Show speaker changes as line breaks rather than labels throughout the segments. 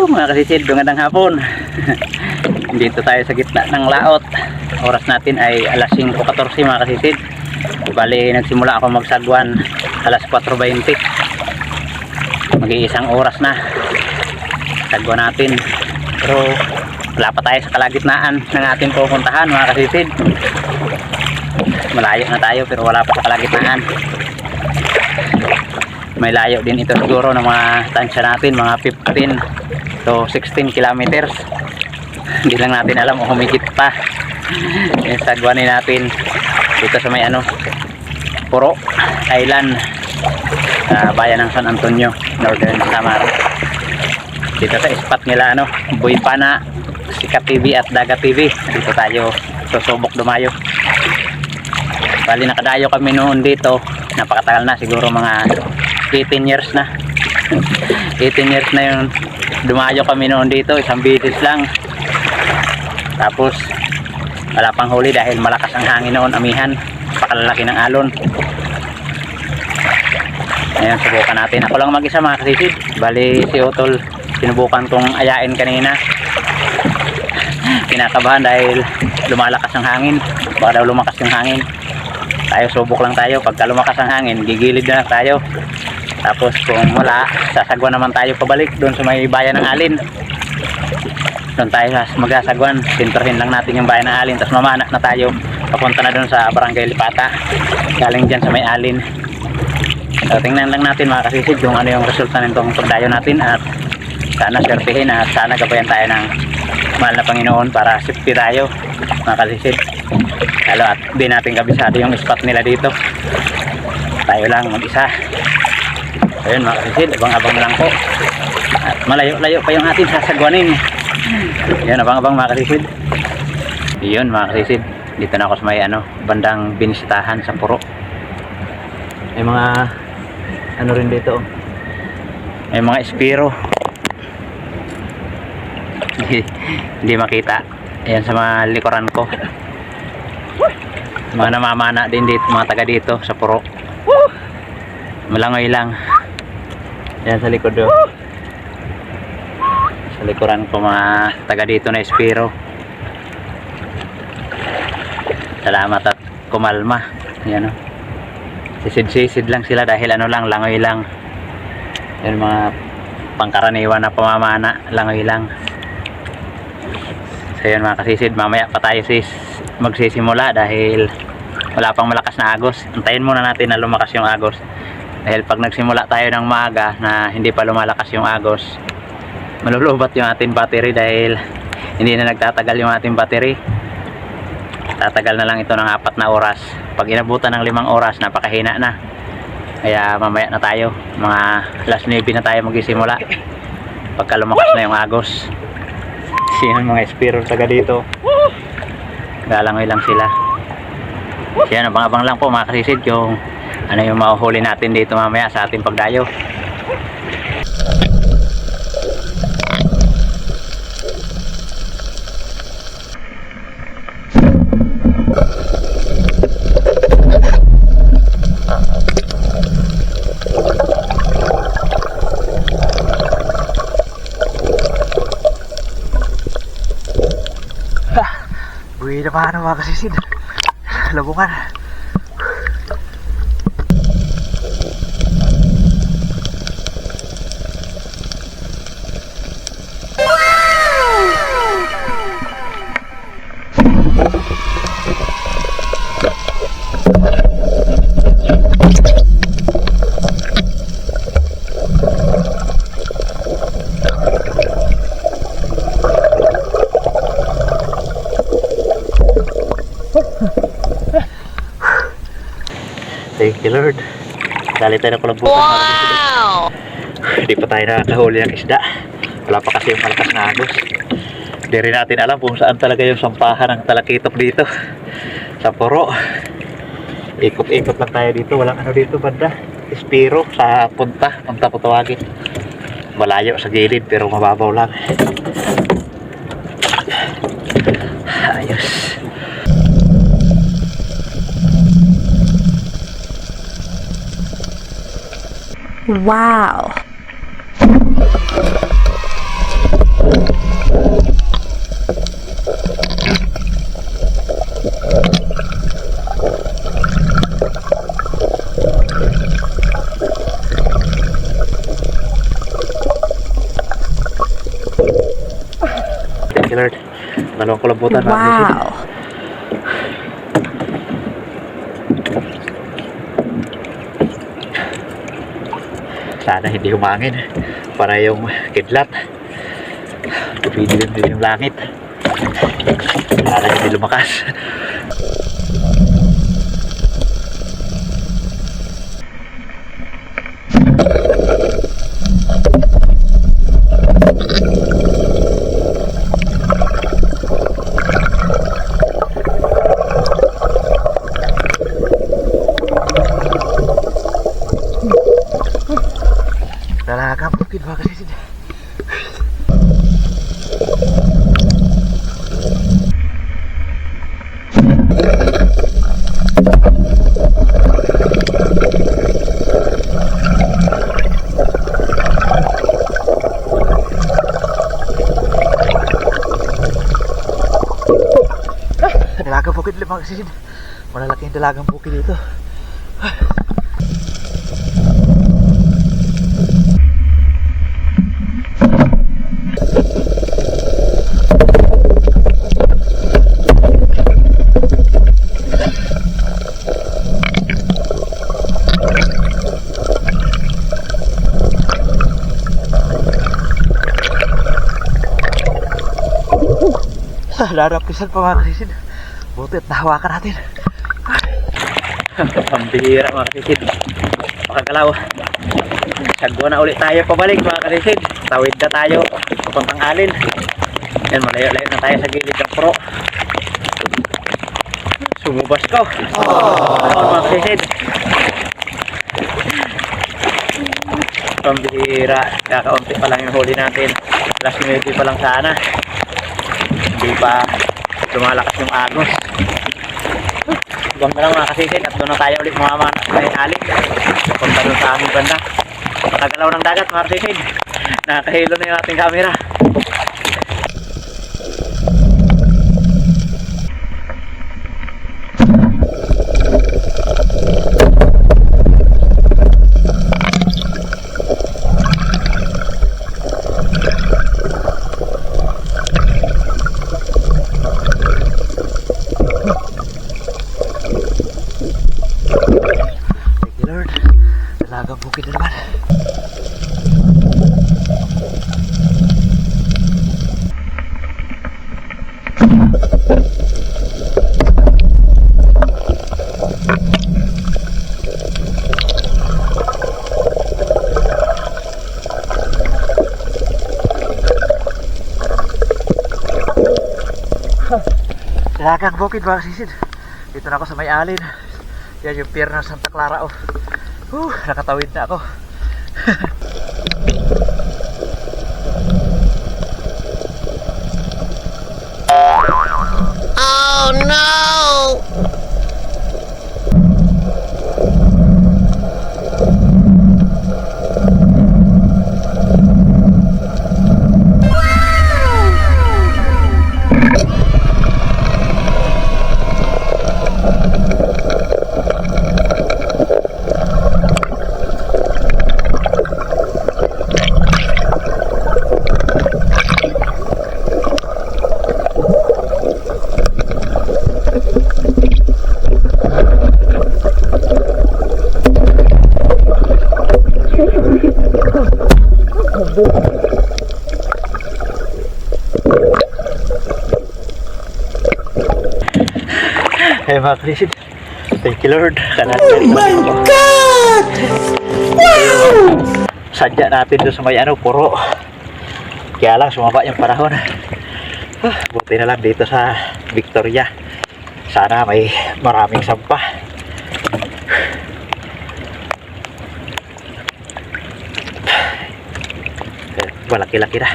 Mga kasisid, magandang hapon. Dito tayo sa gitna ng laot. Oras natin ay alas 5:14 mga kasisid. Bali nagsimula ako magsagwan alas 4:20. Mag-iisang oras na sagwan natin. Pero wala pa tayo sa kalagitnaan ng ating pupuntahan mga kasisid. Malayo na tayo pero wala pa sa kalagitnaan. May layo din ito siguro ng mga tansya natin, mga 15 to 16 kilometers. Hindi lang natin alam o humigit pa. Yung sagwanin natin dito sa may Puro Island sa bayan ng San Antonio, Northern Samar. Dito sa spot nila Boy Pana, Sikat TV at Dagat TV. Dito tayo susubok dumayo. Bali nakadayo kami noon dito, napakatagal na, siguro mga 18 years na. 18 years na yung dumayo kami noon dito, isang beses lang. Tapos wala pang huli dahil malakas ang hangin noon, amihan, pakalaki ng alon. Ngayon subukan natin, ako lang mag-isa mga kasisid. Bali si Utol sinubukan kong ayain kanina, kinakabahan dahil lumalakas ang hangin, baka daw lumakas yung hangin. Tayo subok lang tayo, pagka lumakas ang hangin gigilid na tayo. Tapos kung wala, sasagwan naman tayo pabalik doon sa may bayan ng Alin. Doon tayo magsasagwan, sinturhin lang natin yung bayan ng Alin, tapos mamana na tayo papunta na doon sa Barangay Lipata, galing dyan sa may Alin. So tingnan lang natin mga kasisid kung ano yung resulta nitong pagdayo natin, at sana swertihin at sana gabayan tayo ng mahal na Panginoon para safety tayo mga kasisid. Lalo at di natin kabisado yung spot nila dito, tayo lang mag-isa. Ayun mga kasisid, abang-abang lang po. At malayo-layo pa yung ating sasagwanin. Ayun, abang-abang mga kasisid. Ayun mga kasisid, dito na ako sa may bandang binisitahan sa Puro. May mga rin dito, may mga espiro. Hindi makita. Ayan sa mga likuran ko, mga namamana din dito, mga taga dito sa Puro. Malangoy lang. Yan sa likod do. Sa likuran ko mga taga dito na espiro. Salamat at kumalma. Yan sisid-sisid lang sila dahil lang, langoy lang. Yan mga pangkaraniwan na pamamana, langoy lang. So yun mga kasisid, mamaya pa tayo magsisimula dahil wala pang malakas na agos. Antayin muna natin na lumakas yung agos. Dahil pag nagsimula tayo ng maaga na hindi pa lumalakas yung agos, malulubat yung ating battery dahil hindi na nagtatagal yung ating battery. Tatagal na lang ito ng 4 na oras. Pag inabutan ng 5 oras, napakahina na. Kaya mamaya na tayo, mga alas 9 na tayo magsisimula pagka lumakas na yung agos. Sino mga espiro taga dito, galangoy lang sila. Yan, abang-abang lang po mga kasisid yung yung mahuhuli natin dito mamaya sa ating pagdayo. Uy na pa mga kasisid, labukan. Thank you Lord. Dali tayo na kulabutan. Wow! Hindi pa tayo nakakahuli ng isda. Wala pa kasi yung malakas na agos. Hindi rin natin alam kung saan talaga yung sampahan ng talakitok dito sa Puro. Ikot-ikot lang tayo dito. Walang dito banda. Espiro sa punta po tawagin. Malayo sa gilid pero mababaw lang. Ayos.
Wow.
Dalawang kulambutan.
Wow.
Sana hindi humangin para yung kidlat. Tumidilim din yung langit. Sana hindi lumakas. Dalagang bukid mga kasisid. Dalagang bukid mga kasisid. Malalaking dalagang bukid dito. Larap pisan pa mga kasisid. Buti at nahawakan natin. Pambihira mga kasisid. Makagalaw. Sagwa na ulit tayo pabalik mga kasisid. Tawid na tayo papuntang alin. Yan, malayo-layo na tayo sa gilid ng pro. Sumubas ko. Ano mga kasisid. Pambihira. Kakaunti pa lang yung huli natin. Last minute pa lang sana. Hindi pa lumalakas yung agos. Huwag na lang mga kasisid at doon na tayo ulit mga alin. Punta doon sa aming banda. Nakagalaw ng dagat mga kasisid. Nakahilo na yung ating camera. Dalagang bukid na naman. Dalagang bukid mga kasisid. Dito na ako sa may alin. Yan yung pier ng Santa Clara. Nakatawid na ako.
Oh no!
Hey mga kalisid, thank you Lord.
Oh my God! Wow!
Sadya natin doon sa may puro. Kaya lang sumaba yung panahon. Buti na lang dito sa Victoria. Sana may maraming sampah. Malaki-laki na.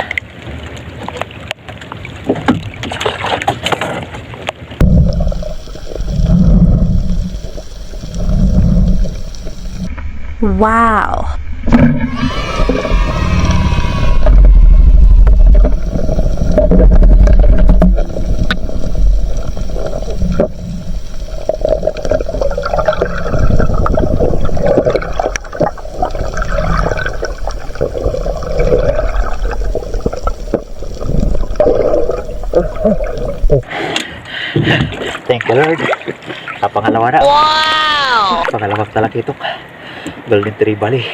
Wow.
Thank you, Lord. Sa pangalawa na.
Wow!
Pangalawang talakitok. Golden Trevally.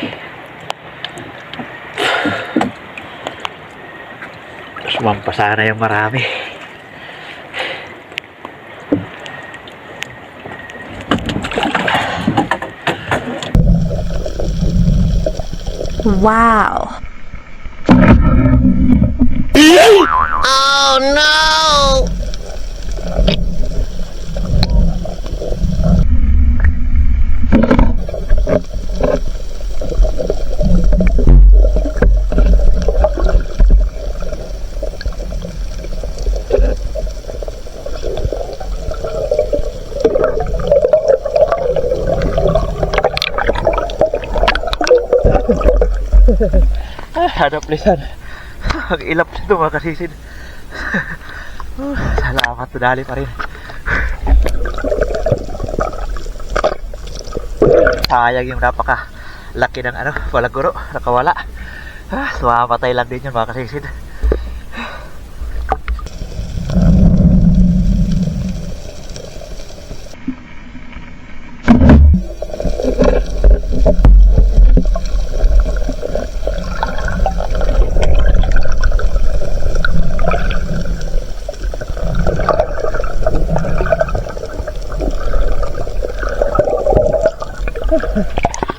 Sumampa sana yung marami.
Wow! Oh no!
Hanap lisan. Ang ilap nito mga kasisid. Salamat, tudali pa rin. Sayang yung napaka laki ng palaguro, nakawala. Sumamatay lang din yun mga kasisid.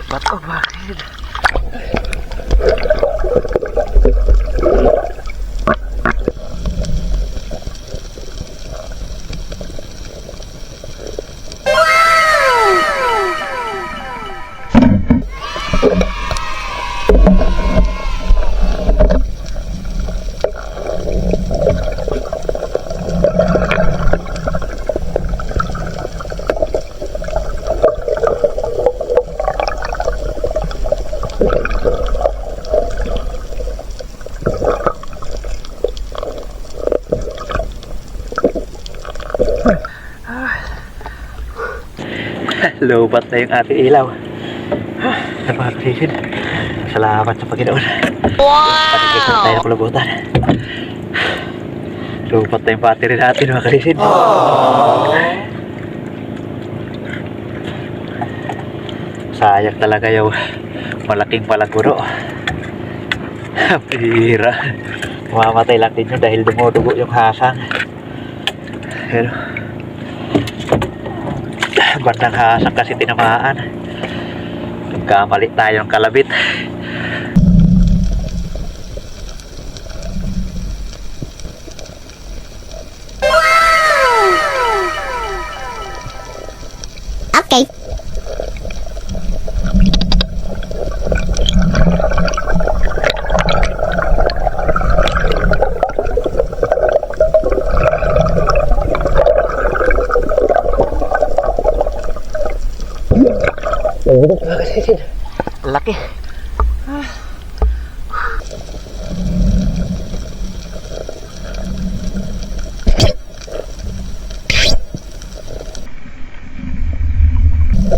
Bato, bakit? Lubat na yung ating ilaw. Mga kasisid, salamat sa Panginoon. Panikipot tayo ng kulabutan. Lubat na yung battery natin mga kasisid. Sayang talaga yung malaking palaguro. Pira. Mamamatay lang din yun dahil dumudugo yung hasang. Pero bandang hasang kasi tinamaan. Nagkamali tayo ng kalabit.
Okay.
Laki.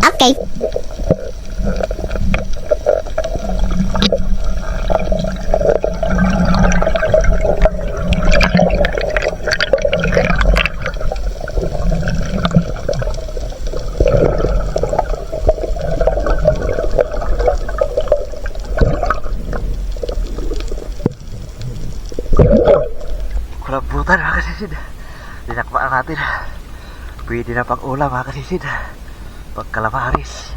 Okay.
Kulabutan mga kasisid. Dinakbaan natin. Pwede na pang ulam mga kasisid. Pagkalamaris.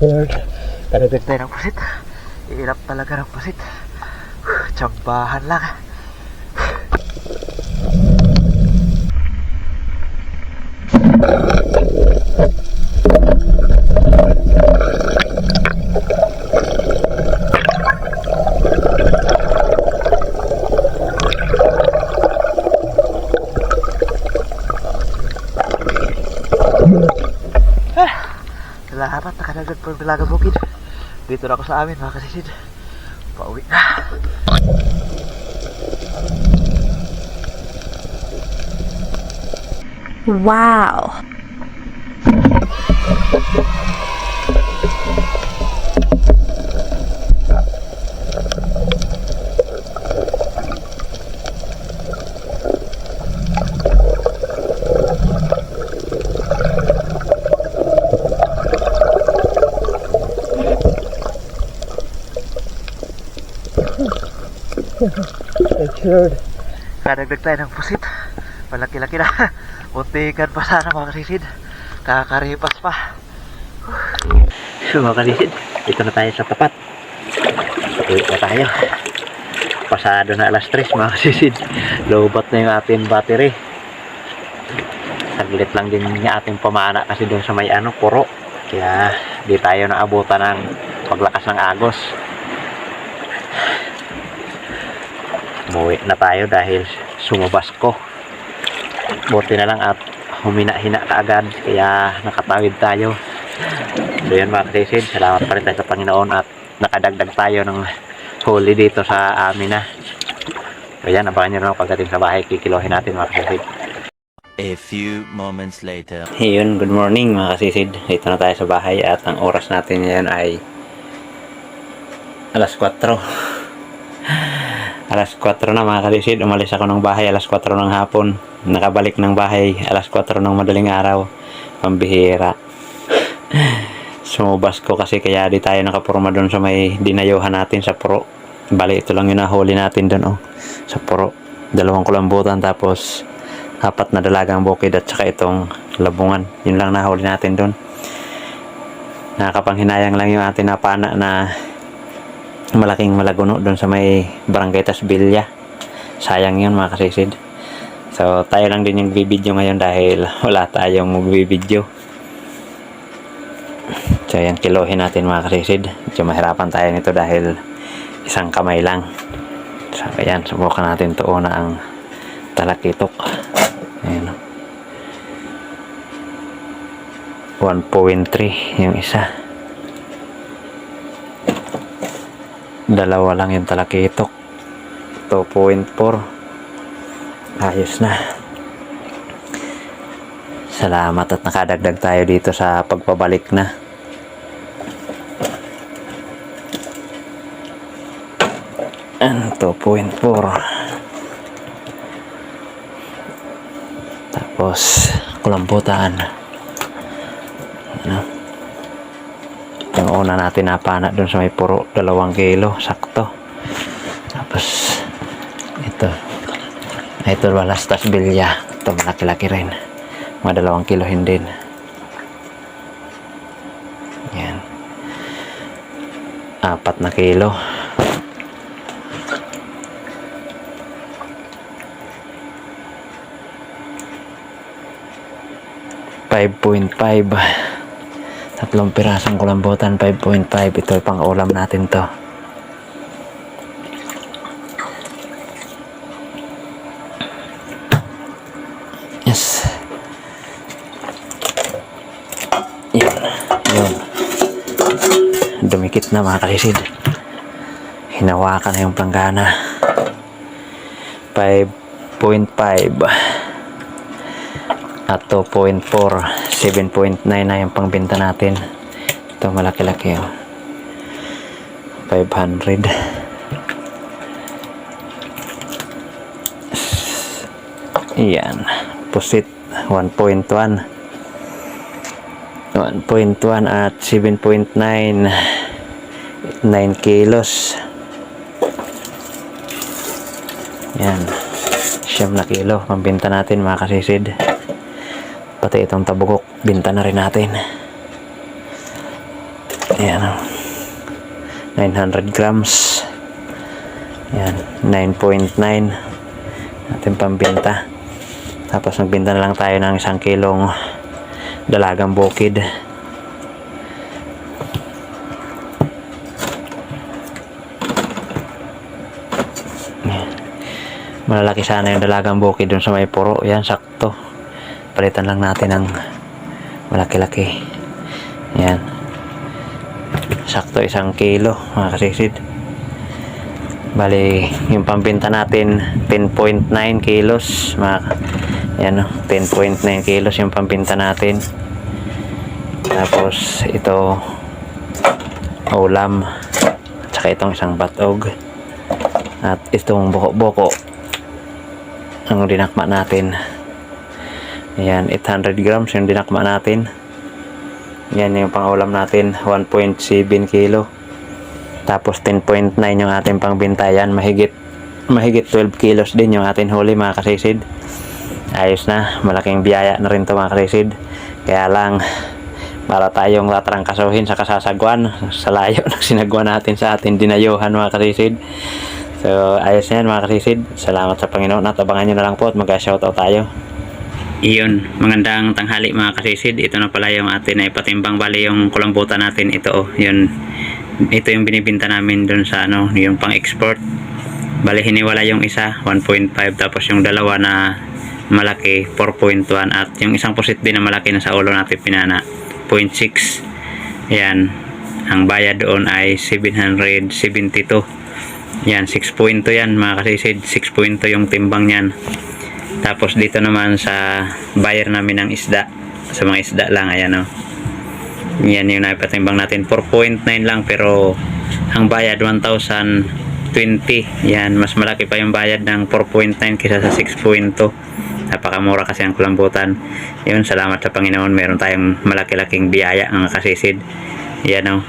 Lord, kanagdag tayo ng pusit. Iilap talaga ng pusit. Tsambahan lang.
nakadagdag pa Dalagang Bukid. Dito na ako sa amin mga kasisid. Pauwi na.
Wow.
Thank you Lord. Kadagdag tayo ng pusit. Malaki-laki na. Untikan pa sana mga kasisid. Kakaripas pa.
So mga kalisid, dito na tayo sa tapat. Uwi na tayo. Pasado na alas 3 mga kalisid. Lobat na yung ating battery. Saglit lang din yung ating pamana kasi doon sa may puro. Kaya di tayo naabutan ng paglakas ng agos. Umuwi na tayo dahil sumubas ko. Buti na lang at humina-hina kaagad kaya nakatawid tayo. So yun mga kasisid, salamat pa rin tayo sa Panginoon at nakadagdag tayo ng huli dito sa amin na. So yan, abangan nyo naman pagdating sa bahay, kikilohin natin mga kasisid.
A few moments later.
Ayun, good morning mga kasisid. Dito na tayo sa bahay at ang oras natin ngayon ay alas 4. Alas 4 na mga kasisid. Umalis ako ng bahay alas 4 ng hapon. Nakabalik ng bahay alas 4 ng madaling araw. Pambihira. Sumubas ko kasi kaya di tayo nakapurma doon sa may dinayuhan natin sa puro. Bali ito lang yung nahuli natin doon sa puro. 2 kulambutan tapos 4 na dalagang bukid at saka itong labungan. Yun lang nahuli natin doon. Nakakapanghinayang lang yung ating napana na malaking malaguno doon sa may barangay Tasbilya. Sayang yun mga kasisid. So tayo lang din yung bibidyo ngayon dahil wala tayong magbibidyo. So yan, kilohin natin mga kasisid. Medyo mahirapan tayo nito dahil isang kamay lang. So ayan, subukan natin to na ang talakitok. Ayan. 1.3 yung isa. 2 lang yung talakitok. 2.4. Ayos na. Salamat at nakadagdag tayo dito sa pagpabalik na. And 2.4. Tapos kulambutan. Ano? Yung una natin napana dun sa may puro 2 kilo, sakto. Tapos ito balas Tasbilya. Ito malaki-laki rin, mga 2 kilo hindi. Yan, 4 na kilo. $5.5. 3 pirasong kulambutan, 5.5. Ito pang ulam natin to. Yes. Yun. Dumikit na mga kalisid. Hinawakan na yung planggana. 5.5 at 2.4, 7.9 na yung pangbenta natin. Ito malaki-laki 500. Iyan, pusit 1.1 at 7.9, 9 kilos. Yan, 9 na kilo pambenta natin mga kasisid. Pati itong tabugok, binta na rin natin. Ayan, 900 grams. Ayan, 9.9 natin pambenta. Tapos nagbenta na lang tayo ng 1 kilong dalagang bukid. Ayan. Malalaki sana yung dalagang bukid dun sa may puro. Ayan, sakto. Palitan lang natin ng malaki-laki. Yan. sakto 1 kilo mga kasisid. Bali yung pambenta natin 10.9 kilos yan, 10.9 kilos yung pambenta natin. Tapos ito ulam, at saka itong isang batog, at itong buko-buko ang dinakma natin. Ayan, 800 grams yung dinakma natin. Yan yung pangulam natin, 1.7 kilo. Tapos 10.9 yung ating pangbenta. Yan, mahigit 12 kilos din yung ating huli mga kasisid. Ayos na, malaking biyaya na rin to mga kasisid. Kaya lang, para tayong tatrangkasuhin sa kasasagwan sa layo ng sinagwan natin sa ating dinayuhan mga kasisid. So ayos na yan mga kasisid. Salamat sa Panginoon, at abangan nyo na lang po at mag-shoutout tayo. Iyon, magandang tanghali mga kasisid. Ito na pala yung atin na ipatimbang. Bali yung kulambutan natin, ito yun, ito yung binibinta namin dun sa yung pang export. Bali hiniwala yung isa 1.5, tapos yung dalawa na malaki 4.1, at yung isang pusit din na malaki na sa ulo natin pinana 0.6. Yan, ang bayad doon ay 772. Yan, 6.2 yan mga kasisid, 6.2 yung timbang yan. Tapos dito naman sa buyer namin ng isda, sa mga isda lang, ayan yan yung naipatimbang natin, 4.9 lang, pero ang bayad 1,020. Yan, mas malaki pa yung bayad ng 4.9 kaysa sa 6.2. Napakamura kasi ang kulambutan. Yun, salamat sa Panginoon, meron tayong malaki-laking biyaya ang kasisid. Yan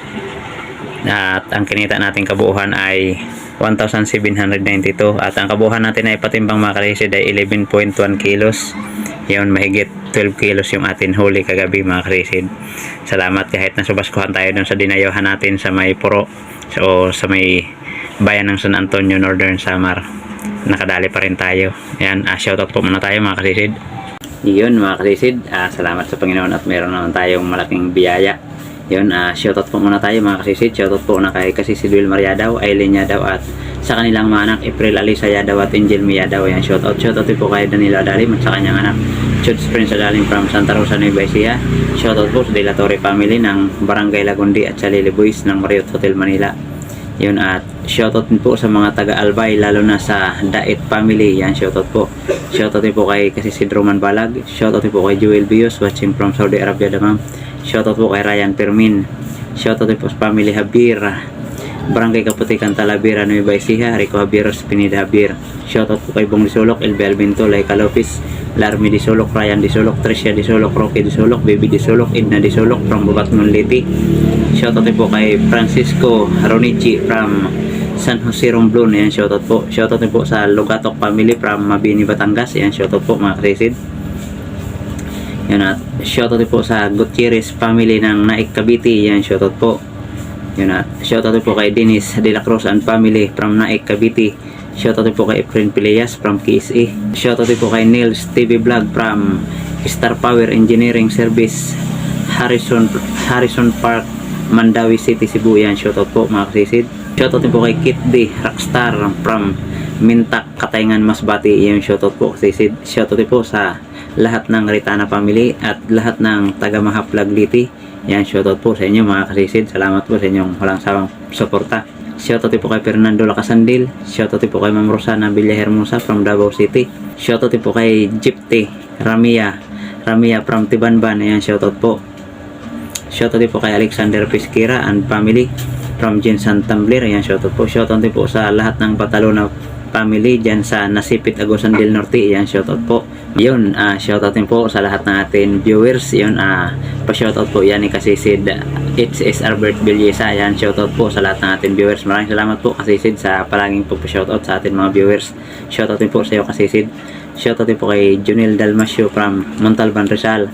at ang kinita natin kabuuhan ay 1,792, at ang kabuuhan natin ay patimbang mga kasisid ay 11.1 kilos. Yun, mahigit 12 kilos yung atin huli kagabi mga kasisid. Salamat, kahit nasubaskuhan tayo dun sa dinayuhan natin sa may Puro o sa may bayan ng San Antonio, Northern Samar, nakadali pa rin tayo. Yan, shoutout po muna tayo mga kasisid. Yun mga kasisid, salamat sa Panginoon at meron naman tayong malaking biyaya. Yun, shoutout po muna tayo mga kasisid. Shoutout po na kay Kasisid Wilmar Yadaw, Aileen Yadaw, at sa kanilang mga anak, April Alisa Yadaw at Angel Mia Yadaw. Yan, shoutout po kay Danilo Adalim at sa kanyang anak Chuds Prince Adalim from Santa Rosa, Nueva Ecija. Shoutout po sa De La Torre family ng Barangay Lagundi at sa Lily Boys ng Marriott Hotel Manila. Yun, at shoutout din po sa mga taga-Albay, lalo na sa Daet family. Yan, shoutout po. Shoutout din po kay Kasisid Roman Balag. Shoutout din po kay Joel Bios watching from Saudi Arabia Damam. Shoutout po kay Ryan Permin. Shoutout din po sa family Habir, Barangay Kaputikan, Talavera, Nueva Ecija, Rico Habiros, Pinida Habir. Shoutout po kay Bong Disulok, Elbe Albinto, Laika Lopez, Larmy Disulok, Ryan Disulok, Tricia Disulok, Roque Disulok, Baby Disulok, Edna Disulok from Bubat Monliti. Shoutout din po kay Francisco Ronichi from San Jose Romblon. Yan, shoutout po. Shoutout din po sa Lugatok family from Mabini, Batangas. Yan, shoutout po mga kasisid. Yan, at shoutout din po sa Gutierrez family ng Naik Cavite. Yan, shoutout po. Yan, at shoutout din po kay Dennis De La Cruz and family from Naik Cavite. Shoutout din po kay Efren Pilias from KSE. Shoutout din po kay Nils TV Vlog from Star Power Engineering Service, Harrison Park, Mandawi City, Cebu. Yan, shoutout po mga kasisid. Shoutout din po kay Kit D Rockstar from Mintak, Katayngan, Masbati. Yan, shoutout po kasisid. Shoutout din po sa lahat ng Ritana family at lahat ng taga Mahaplag Liti. Yan, shoutout po sa inyo mga kasisid. Salamat po sa inyong walang sawang suporta. Shoutout po kay Fernando Lacasandil. Shoutout po kay Ma'am Rosana Villahermosa from Davao City. Shoutout po kay Gypte Ramia from Tibanban. Yan, shoutout po. Shoutout po kay Alexander Pesquera and family from Jinsan Tumbler. Yan, shoutout po. Shoutout po sa lahat ng Batalona family dyan sa Nasipit, Agusan del Norte. Yan, shoutout po. Yun, shoutout din po sa lahat ng ating viewers. Yun, pa-shoutout po yan ni Kasisid HSS Albert Villesa. Yan, shoutout po sa lahat ng ating viewers. Maraming salamat po Kasisid sa palaging po pa-shoutout sa ating mga viewers. Shoutout din po sa iyo Kasisid. Shoutout din po kay Junel Dalmasio from Montalban, Rizal.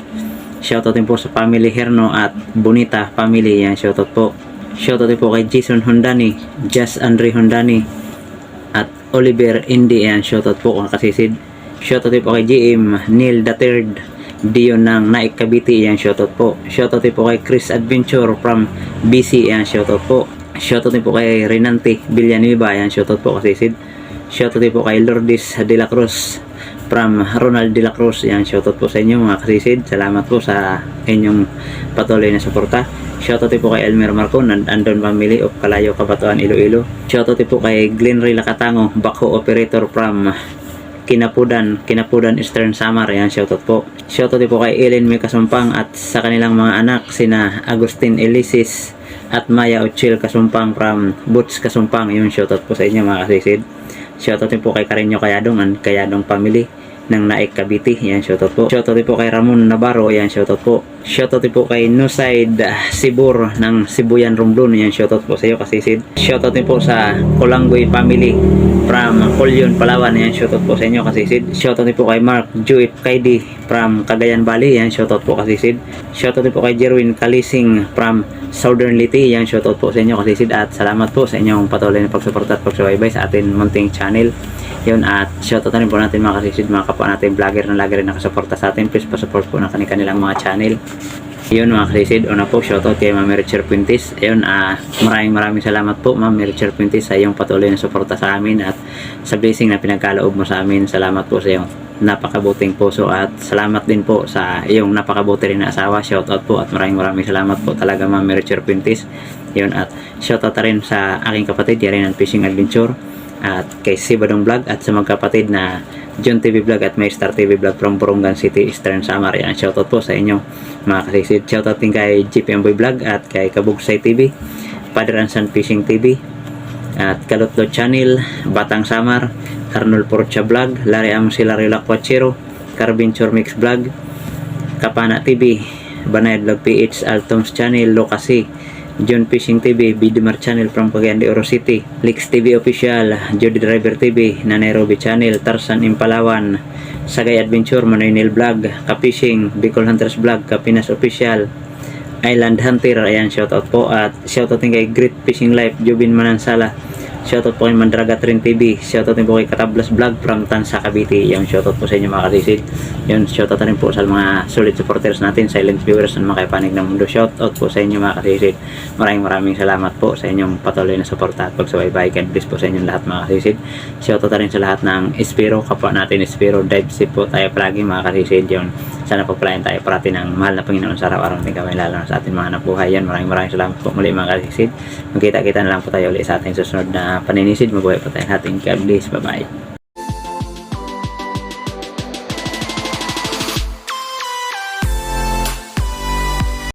Shoutout din po sa family Herno at Bonita family. Yan, shoutout po. Shoutout din po kay Jason Hondani, Jazz Andre Hondani at Oliver Indy. Yan, shoutout po kung Kasisid. Shoutout po kay GM Neil III Dion ng Naik Cavite. Yan, shoutout po. Shoutout po kay Chris Adventure from BC. Yan, shoutout po. Shoutout po kay Renante Villanueva. Yan, shoutout po Kasisid. Shoutout po kay Lourdes De La Cruz from Ronald de la Cruz. Yan, shoutout po sa inyo mga kasisid. Salamat po sa inyong patuloy na suporta. Shoutout po kay Elmer Marcon and Andon Family of Kalayo, Kabatuan, Iloilo. Shoutout po kay Glenn Ray Lakatango, backhoe operator from Kinapudan Eastern Samar. Yan, shoutout po. Shoutout po kay Ellen May Kasumpang at sa kanilang mga anak sina Agustin Elisis at Maya Ochil Kasumpang from Boots Kasumpang. Yung shoutout po sa inyo mga kasisid. Shoutout po kay Carino Kayadong and Kayadong Family ng Naik Cavite. Yan, shoutout po. Shoutout po kay Ramon Navarro. Yan, shoutout po. Shoutout po kay Nusaid Sibur ng Sibuyan Romblon. Yan, shoutout po sa iyo kasisid. Shoutout po sa Colanggoy Family from Colyon, Palawan. Yan, shoutout po sa inyo kasisid. Shoutout po kay Mark Juip Kaidi from Cagayan Valley. Yan, shoutout po kasisid. Shoutout po kay Jerwin Kalising from Southern Liti. Yan, shoutout po sa inyo kasisid. At salamat po sa inyong patuloy na pagsuporta at pagsubaybay sa atin munting channel. Yun, at shoutout na rin po natin mga kasisid, mga kapwa natin vlogger na lagi rin nakasuporta sa atin. Please pasupport po na kanilang mga channel. Yun mga kasisid, una po shoutout kay Ma'am Richard Puentes. Ayun, maraming salamat po Ma'am Richard Puentes sa iyong patuloy na suporta sa amin at sa blessing na pinagkaloob mo sa amin. Salamat po sa iyong napakabuting puso at salamat din po sa iyong napakabuti rin na asawa. Shoutout po at maraming salamat po talaga Ma'am Richard Puentes. Yun, at shoutout rin sa aking kapatid Yarinan Fishing Adventure at kay Sibadong Vlog at sa magkapatid na John TV Vlog at Maystar TV Vlog from Borongan City, Eastern Samar. Yan, shoutout po sa inyo mga kasisid. Shoutout din kay GPM Boy Vlog at kay Kabugsay TV, Father and Son Fishing TV at Kalutlo Channel, Batang Samar, Arnold Porcha Vlog, Larry Amsilario Lakwachero, Carventure Mix Vlog, Kapana TV, Banayad Vlog PH, Altoms Channel, Lokasi, John Fishing TV, Bidmar Channel from Cagayan de Oro City, Lix TV Official, Jody Driver TV, Nairobi Channel, Tarzan Impalawan, Sagay Adventure, Manoynil Vlog, Kapishing, Bicol Hunters Vlog, Kapinas Official, Island Hunter. Ayan, shoutout po at shoutout din kay Great Fishing Life, Jubin Manansala. Shoutout po kay Mandraga Trin TV. Shoutout din po kay Katablas Vlog from Tansa, Cavite. Yung shoutout po sa inyo mga kasisid. Yun, shoutout rin po sa mga solid supporters natin, silent viewers na makapanig ng mundo. Shoutout po sa inyo mga kasisid. Maraming salamat po sa inyong patuloy na suporta at pagsubaybay. God bless po sa inyong lahat mga kasisid. Shoutout rin sa lahat ng Espiro, kapwa natin Espiro. Dive sip po tayo palagi mga kasisid. Yun, sana pagpalain tayo parati ng mahal na Panginoon sa araw-araw ng kamay, lalo na sa ating mga nabuhay. Yan, maraming salamat po muli mga kasisid. Magkita-kita na lang po tayo ulit sa ating susunod na paninisid. Mabuhay po tayo natin. God bless. Bye-bye.